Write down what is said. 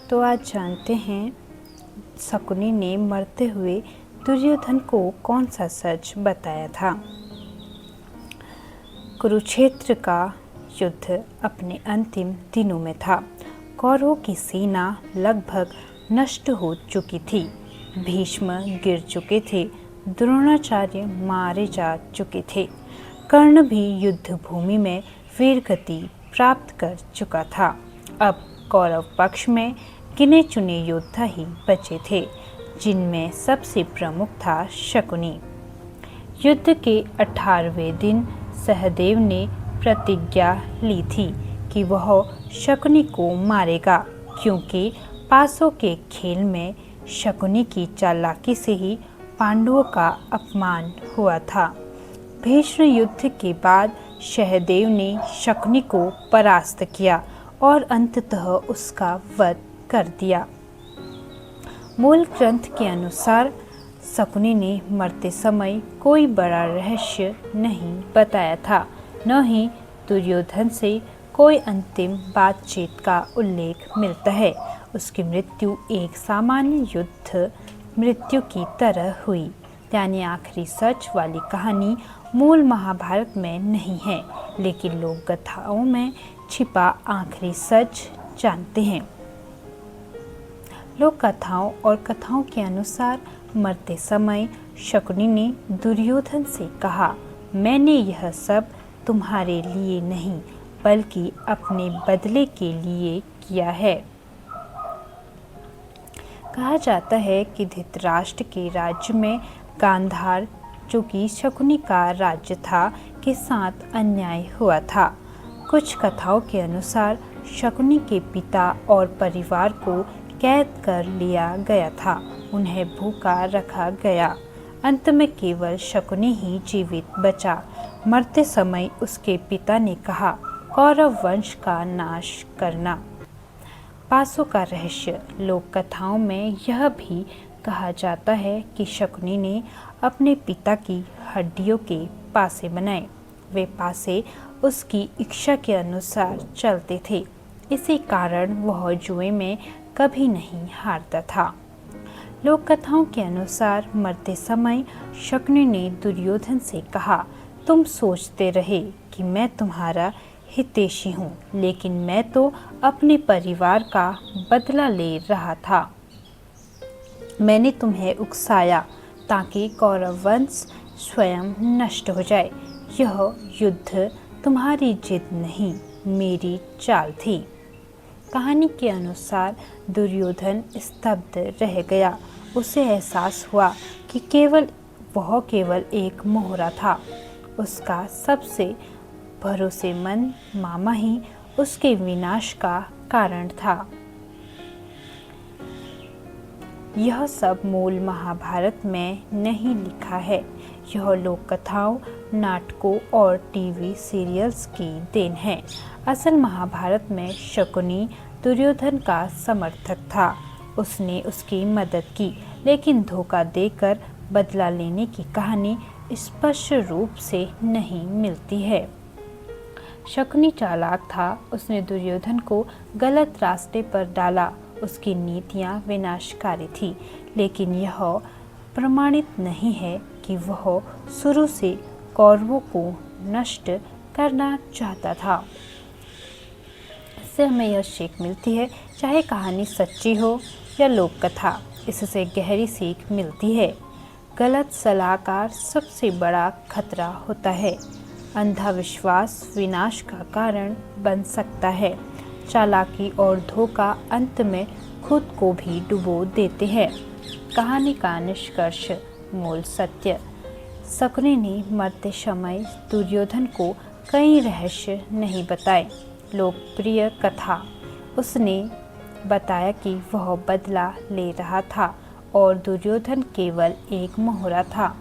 तो आज जानते हैं शकुनी ने मरते हुए दुर्योधन को कौन सा सच बताया था। कुरुक्षेत्र का युद्ध अपने अंतिम दिनों में था। कौरवों की सेना लगभग नष्ट हो चुकी थी। भीष्म गिर चुके थे, द्रोणाचार्य मारे जा चुके थे, कर्ण भी युद्ध भूमि में वीरगति प्राप्त कर चुका था। अब कौरव पक्ष में गिने चुने योद्धा ही बचे थे, जिनमें सबसे प्रमुख था शकुनी। युद्ध के 18वें दिन सहदेव ने प्रतिज्ञा ली थी कि वह शकुनी को मारेगा, क्योंकि पासों के खेल में शकुनी की चालाकी से ही पांडवों का अपमान हुआ था। भीष्म युद्ध के बाद सहदेव ने शकुनी को परास्त किया और अंततः उसका वध कर दिया। मूल ग्रंथ के अनुसार शकुनी ने मरते समय कोई बड़ा रहस्य नहीं बताया था, न ही दुर्योधन से कोई अंतिम बातचीत का उल्लेख मिलता है। उसकी मृत्यु एक सामान्य युद्ध मृत्यु की तरह हुई, यानी आखिरी सच वाली कहानी मूल महाभारत में नहीं है, लेकिन लोक कथाओं में छिपा आखिरी सच जानते हैं। लोक कथाओं और कथाओं के अनुसार मरते समय शकुनी ने दुर्योधन से कहा, मैंने यह सब तुम्हारे लिए नहीं बल्कि अपने बदले के लिए किया है। कहा जाता है कि धृतराष्ट्र के राज्य में गांधार, जो कि शकुनी का राज्य था, के साथ अन्याय हुआ था। कुछ कथाओं के अनुसार शकुनी के पिता और परिवार को कैद कर लिया गया था, उन्हें भूखा रखा गया। अंत में केवल शकुनी ही जीवित बचा। मरते समय उसके पिता ने कहा, कौरव वंश का नाश करना। पासों का रहस्य। लोक कथाओं में यह भी कहा जाता है कि शकुनी ने अपने पिता की हड्डियों के पासे बनाए। वे पासे उसकी इच्छा के अनुसार चलते थे, इसी कारण वह जुए में कभी नहीं हारता था। लोक कथाओं के अनुसार मरते समय शकुनी ने दुर्योधन से कहा, तुम सोचते रहे कि मैं तुम्हारा हितैषी हूँ, लेकिन मैं तो अपने परिवार का बदला ले रहा था। मैंने तुम्हें उकसाया ताकि कौरव वंश स्वयं नष्ट हो जाए। यह युद्ध तुम्हारी जिद नहीं, मेरी चाल थी। कहानी के अनुसार दुर्योधन स्तब्ध रह गया। उसे एहसास हुआ कि वह केवल एक मोहरा था। उसका सबसे भरोसेमंद मामा ही उसके विनाश का कारण था। यह सब मूल महाभारत में नहीं लिखा है। यह लोक कथाओं, नाटकों और टीवी सीरियल्स की देन है। असल महाभारत में शकुनी दुर्योधन का समर्थक था। उसने उसकी मदद की, लेकिन धोखा देकर बदला लेने की कहानी स्पष्ट रूप से नहीं मिलती है। शकुनी चालाक था। उसने दुर्योधन को गलत रास्ते पर डाला। उसकी नीतियां विनाशकारी थी, लेकिन यह प्रमाणित नहीं है कि वह शुरू से कौरवों को नष्ट करना चाहता था। इससे हमें यह सीख मिलती है, चाहे कहानी सच्ची हो या लोक कथा, इससे गहरी सीख मिलती है। गलत सलाहकार सबसे बड़ा खतरा होता है। अंधा विश्वास विनाश का कारण बन सकता है। चालाकी और धोखा अंत में खुद को भी डुबो देते हैं। कहानी का निष्कर्ष। मूल सत्य। शकुनी ने मरते समय दुर्योधन को कई रहस्य नहीं बताए। लोकप्रिय कथा। उसने बताया कि वह बदला ले रहा था और दुर्योधन केवल एक मोहरा था।